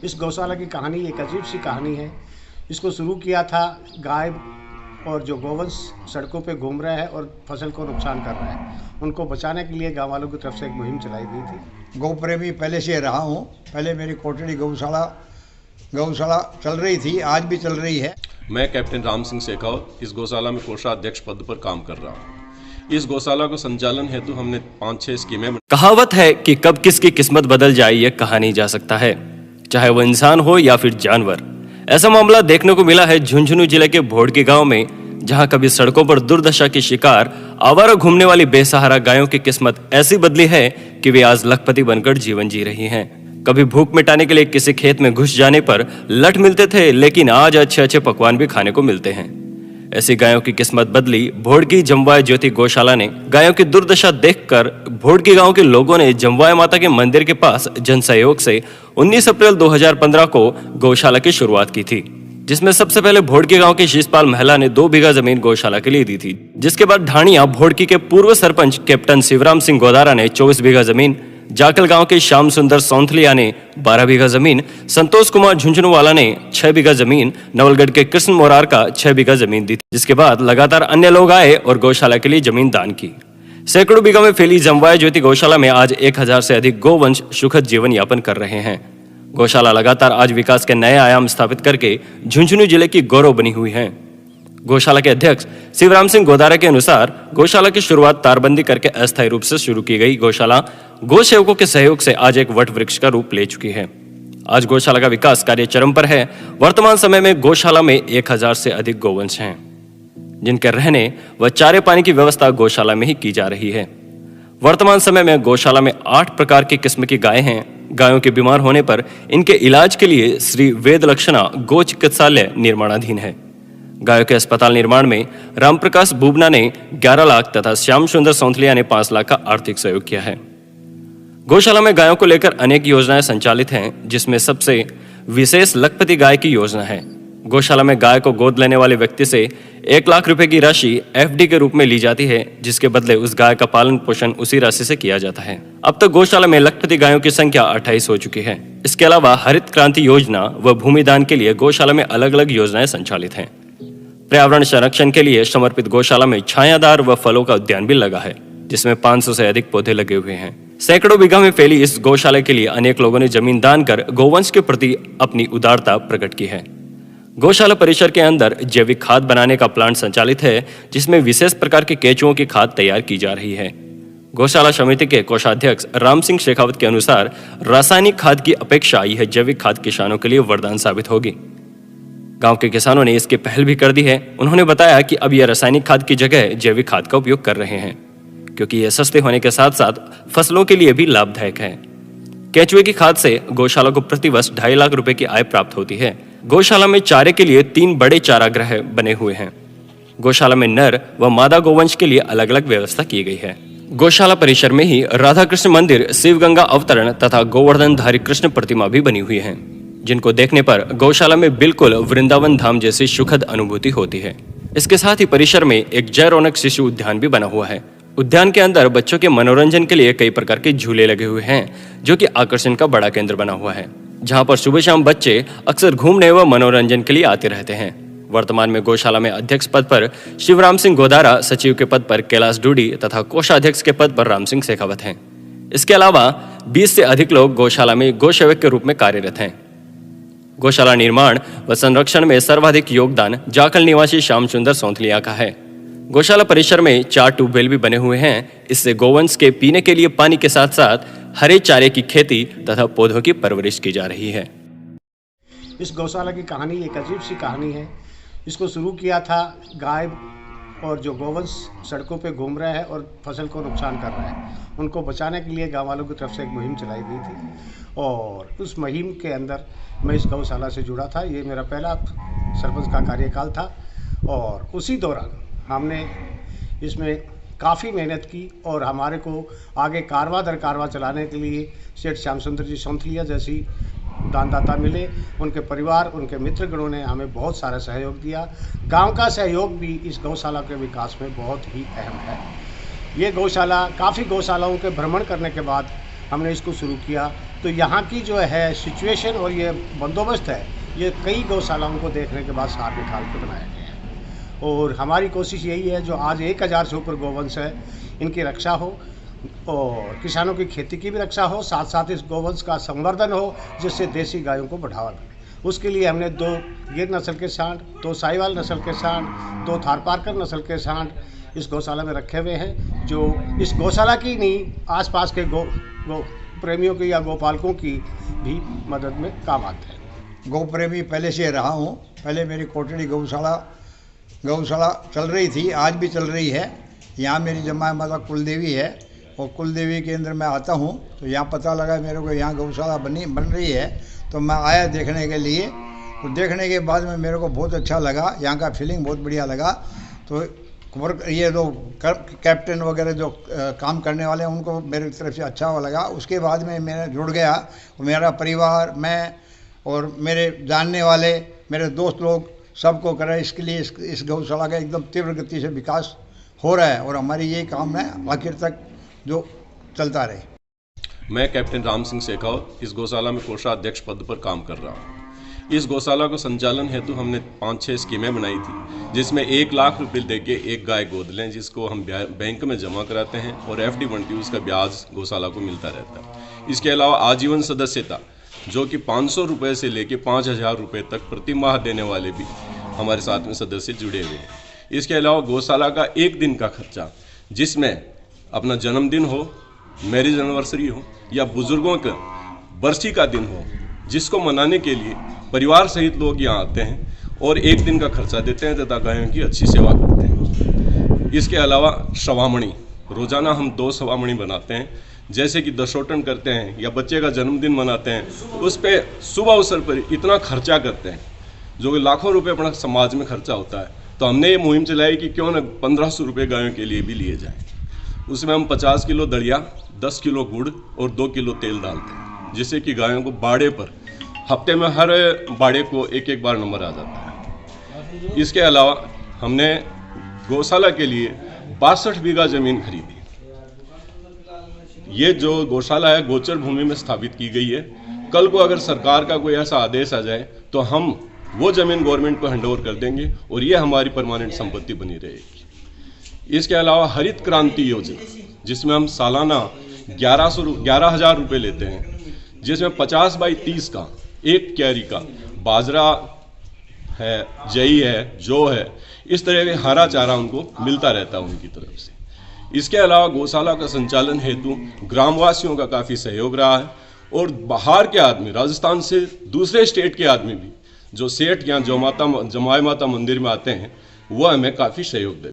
इस गौशाला की कहानी एक अजीब सी कहानी है। इसको शुरू किया था गाय और जो गोवंश सड़कों पे घूम रहा है और फसल को नुकसान कर रहा है, उनको बचाने के लिए गाँव वालों की तरफ से एक मुहिम चलाई गई थी। गौ प्रेमी पहले से रहा हूँ। पहले मेरी कोटड़ी गौशाला चल रही थी, आज भी चल रही है। मैं कैप्टन राम सिंह शेखावत इस गौशाला में कोषाध्यक्ष पद पर काम कर रहा हूँ। इस गौशाला को संचालन हेतु हमने 5-6 स्कीमें। कहावत है कि कब किसकी किस्मत बदल जाए ये कहा नहीं जा सकता है, चाहे वो इंसान हो या फिर जानवर। ऐसा मामला देखने को मिला है झुंझुनू जिले के भोड़की गांव में, जहां कभी सड़कों पर दुर्दशा की शिकार आवारा घूमने वाली बेसहारा गायों की किस्मत ऐसी बदली है कि वे आज लखपति बनकर जीवन जी रही हैं। कभी भूख मिटाने के लिए किसी खेत में घुस जाने पर लठ मिलते थे, लेकिन आज अच्छे अच्छे पकवान भी खाने को मिलते हैं। ऐसी गायों की किस्मत बदली भोड़की जमवाय ज्योति गौशाला ने। गायों की दुर्दशा देखकर भोड़की गांव के लोगों ने जमवाय माता के मंदिर के पास जन सहयोग से 19 अप्रैल 2015 को गौशाला की शुरुआत की थी, जिसमें सबसे पहले भोड़की गांव की शीशपाल महिला ने 2 बीघा जमीन गौशाला के लिए दी थी। जिसके बाद ढाणिया भोड़की के पूर्व सरपंच कैप्टन शिवराम सिंह गोदारा ने 24 बीघा जमीन, जाकल गांव के श्याम सुंदर सौंथलिया ने 12 बीघा जमीन, संतोष कुमार झुंझुनूवाला ने 6 बीघा जमीन, नवलगढ़ के कृष्ण मोरार का 6 बीघा जमीन दी थी। जिसके बाद लगातार अन्य लोग आए और गौशाला के लिए जमीन दान की। सैकड़ों बीघा में फैली जमवाय ज्योति गौशाला में आज 1000 से अधिक गोवंश सुखद जीवन यापन कर रहे हैं। गौशाला लगातार आज विकास के नए आयाम स्थापित करके झुंझुनू जिले की गौरव बनी हुई है। गौशाला के अध्यक्ष शिवराम सिंह गोदारा के अनुसार गौशाला की शुरुआत तारबंदी करके अस्थायी रूप से शुरू की गई गौशाला गौ सेवकों के सहयोग से आज एक वट वृक्ष का रूप ले चुकी है। आज गौशाला का विकास कार्य चरम पर है। वर्तमान समय में गौशाला में 1000 से अधिक गोवंश हैं, जिनके रहने व चारे पानी की व्यवस्था गौशाला में ही की जा रही है। वर्तमान समय में गौशाला में 8 प्रकार की किस्म की गायें हैं। गायों के बीमार होने पर इनके इलाज के लिए श्री वेद लक्षणा गौ चिकित्सालय निर्माणाधीन है। गायों के अस्पताल निर्माण में रामप्रकाश बुबना ने 11 लाख तथा श्याम सुंदर सौंथलिया ने 5 लाख का आर्थिक सहयोग किया है। गौशाला में गायों को लेकर अनेक योजनाएं संचालित हैं, जिसमें सबसे विशेष लखपति गाय की योजना है। गौशाला में गाय को गोद लेने वाले व्यक्ति से 1 लाख रुपए की राशि FD के रूप में ली जाती है, जिसके बदले उस गाय का पालन पोषण उसी राशि से किया जाता है। अब तक गौशाला में लखपति गायों की संख्या 28 हो चुकी है। इसके अलावा हरित क्रांति योजना व भूमि दान के लिए गौशाला में अलग अलग योजनाएं संचालित हैं। पर्यावरण संरक्षण के लिए समर्पित गौशाला में छायादार व फलों का उद्यान भी लगा है, जिसमें 500 से अधिक पौधे लगे हुए हैं। सैकड़ों बीघा में फैली इस गौशाला के लिए अनेक लोगों ने जमीन दान कर गौवंश के प्रति अपनी उदारता प्रकट की है। गौशाला परिसर के अंदर जैविक खाद बनाने का प्लांट संचालित है, जिसमें विशेष प्रकार के केंचुओं की खाद तैयार की जा रही है। गौशाला समिति के कोषाध्यक्ष राम सिंह शेखावत के अनुसार रासायनिक खाद की अपेक्षा यह जैविक खाद किसानों के लिए वरदान साबित होगी। गांव के किसानों ने इसकी पहल भी कर दी है। उन्होंने बताया कि अब यह रासायनिक खाद की जगह जैविक खाद का उपयोग कर रहे हैं, क्योंकि यह सस्ते होने के साथ साथ फसलों के लिए भी लाभदायक है। केंचुए की खाद से गौशाला को प्रतिवर्ष 2.5 लाख रुपए की आय प्राप्त होती है। गौशाला में चारे के लिए 3 बड़े चारागृह बने हुए हैं। गौशाला में नर व मादा गोवंश के लिए अलग अलग व्यवस्था की गई है। गौशाला परिसर में ही राधा कृष्ण मंदिर, शिव गंगा अवतरण तथा गोवर्धनधारी कृष्ण प्रतिमा भी बनी हुई है, जिनको देखने पर गौशाला में बिल्कुल वृंदावन धाम जैसी सुखद अनुभूति होती है। इसके साथ ही परिसर में एक जय रौनक शिशु उद्यान भी बना हुआ है। उद्यान के अंदर बच्चों के मनोरंजन के लिए कई प्रकार के झूले लगे हुए हैं, जो कि आकर्षण का बड़ा केंद्र बना हुआ है, जहां पर सुबह शाम बच्चे अक्सर घूमने व मनोरंजन के लिए आते रहते हैं। वर्तमान में गौशाला में अध्यक्ष पद पर शिवराम सिंह गोदारा, सचिव के पद पर कैलाश डूडी तथा कोषाध्यक्ष के पद पर राम सिंह शेखावत हैं। इसके अलावा 20 से अधिक लोग गौशाला में गौ सेवक के रूप में कार्यरत हैं। गौशाला निर्माण व संरक्षण में सर्वाधिक योगदान जाकल निवासी श्याम सुंदर सौंथलिया का है। गौशाला परिसर में 4 ट्यूबवेल भी बने हुए हैं। इससे गोवंश के पीने के लिए पानी के साथ साथ हरे चारे की खेती तथा पौधों की परवरिश की जा रही है। इस गौशाला की कहानी एक अजीब सी कहानी है। इसको शुरू किया था गाय और जो गोवंश सड़कों पे घूम रहा है और फसल को नुकसान कर रहा है, उनको बचाने के लिए गाँव वालों की तरफ से एक मुहिम चलाई गई थी। और उस मुहिम के अंदर मैं इस गौशाला से जुड़ा था। ये मेरा पहला सरपंच का कार्यकाल था और उसी दौरान हमने इसमें काफ़ी मेहनत की और हमारे को आगे कारवा दर कारवा चलाने के लिए सेठ श्याम सुंदर जी सौंथलिया जैसी दानदाता मिले। उनके परिवार, उनके मित्रगणों ने हमें बहुत सारा सहयोग दिया। गांव का सहयोग भी इस गौशाला के विकास में बहुत ही अहम है। ये गौशाला काफ़ी गौशालाओं के भ्रमण करने के बाद हमने इसको शुरू किया तो यहाँ की जो है सिचुएशन और ये बंदोबस्त है, ये कई गौशालाओं को देखने के बाद सार निकाल के बनाया गया है। और हमारी कोशिश यही है, जो आज 1000 से ऊपर गौवंश है, इनकी रक्षा हो और किसानों की खेती की भी रक्षा हो, साथ साथ इस गौवंश का संवर्धन हो, जिससे देसी गायों को बढ़ावा मिले। उसके लिए हमने 2 गिर नस्ल के सांड, 2 साहिवाल नस्ल के सांड, 2 थारपारकर नस्ल के सांड इस गौशाला में रखे हुए हैं, जो इस गौशाला की नहीं, आसपास के गौ प्रेमियों की या गौपालकों की भी मदद में काम आते हैं। गौ प्रेमी पहले से रहा हूँ। पहले मेरी कोटड़ी गौशाला चल रही थी, आज भी चल रही है। यहाँ मेरी जमा माता कुलदेवी है और कुलदेवी के अंदर मैं आता हूँ, तो यहाँ पता लगा मेरे को यहाँ गौशाला बन रही है, तो मैं आया देखने के लिए। तो देखने के बाद में मेरे को बहुत अच्छा लगा, यहाँ का फीलिंग बहुत बढ़िया लगा। तो ये जो कैप्टन वगैरह जो काम करने वाले हैं, उनको मेरी तरफ से अच्छा लगा। उसके बाद में मैं जुड़ गया, मेरा परिवार, मैं और मेरे जानने वाले मेरे दोस्त लोग सबको करा। इसके लिए इस गौशाला का एकदम तीव्र गति से विकास हो रहा है और हमारी यही काम है आखिर तक जो चलता रहे। मैं कैप्टन राम सिंह शेखावत इस गौशाला में कोषाध्यक्ष पद पर काम कर रहा हूँ। इस गौशाला को संचालन हेतु हमने 5-6 स्कीमें बनाई थी, जिसमें 1 लाख रुपए देके एक गाय गोद लें, जिसको हम बैंक में जमा कराते हैं और FD बनती है, उसका ब्याज गौशाला को मिलता रहता है। इसके अलावा आजीवन सदस्यता, जो कि 500 रुपये से लेके 5000 रुपये तक प्रति माह देने वाले भी हमारे साथ में सदस्य जुड़े हुए हैं। इसके अलावा गौशाला का 1 दिन का खर्चा, जिसमें अपना जन्मदिन हो, मैरिज एनिवर्सरी हो या बुजुर्गों का बरसी का दिन हो, जिसको मनाने के लिए परिवार सहित लोग यहाँ आते हैं और 1 दिन का खर्चा देते हैं तथा गायों की अच्छी सेवा करते हैं। इसके अलावा सवामणी, रोजाना हम 2 सवामणी बनाते हैं, जैसे कि दशोटन करते हैं या बच्चे का जन्मदिन मनाते हैं, उस पर शुभ अवसर पर इतना खर्चा करते हैं जो कि लाखों रुपए अपना समाज में खर्चा होता है। तो हमने ये मुहिम चलाई कि क्यों न 1500 रुपये गायों के लिए भी लिए जाएँ। उसमें हम 50 किलो दलिया, 10 किलो गुड़ और 2 किलो तेल डालते हैं, जिससे कि गायों को बाड़े पर हफ्ते में हर बाड़े को 1-1 बार नंबर आ जाता है। इसके अलावा हमने गौशाला के लिए 62 बीघा जमीन खरीदी। ये जो गौशाला है गोचर भूमि में स्थापित की गई है। कल को अगर सरकार का कोई ऐसा आदेश आ जाए तो हम वो जमीन गवर्नमेंट को हैंडओवर कर देंगे और ये हमारी परमानेंट संपत्ति बनी रहेगी। इसके अलावा हरित क्रांति योजना, जिसमें हम सालाना 11,000 रुपये लेते हैं, जिसमें 50 बाई 30 का 1 क्यारी का बाजरा है, जई है, जौ है, इस तरह के हरा चारा उनको मिलता रहता है उनकी तरफ से। इसके अलावा गौशाला का संचालन हेतु ग्रामवासियों का काफ़ी सहयोग रहा है और बाहर के आदमी, राजस्थान से दूसरे स्टेट के आदमी भी जो सेठ या जमाई माता मंदिर में आते हैं, वह हमें काफ़ी सहयोग देते हैं।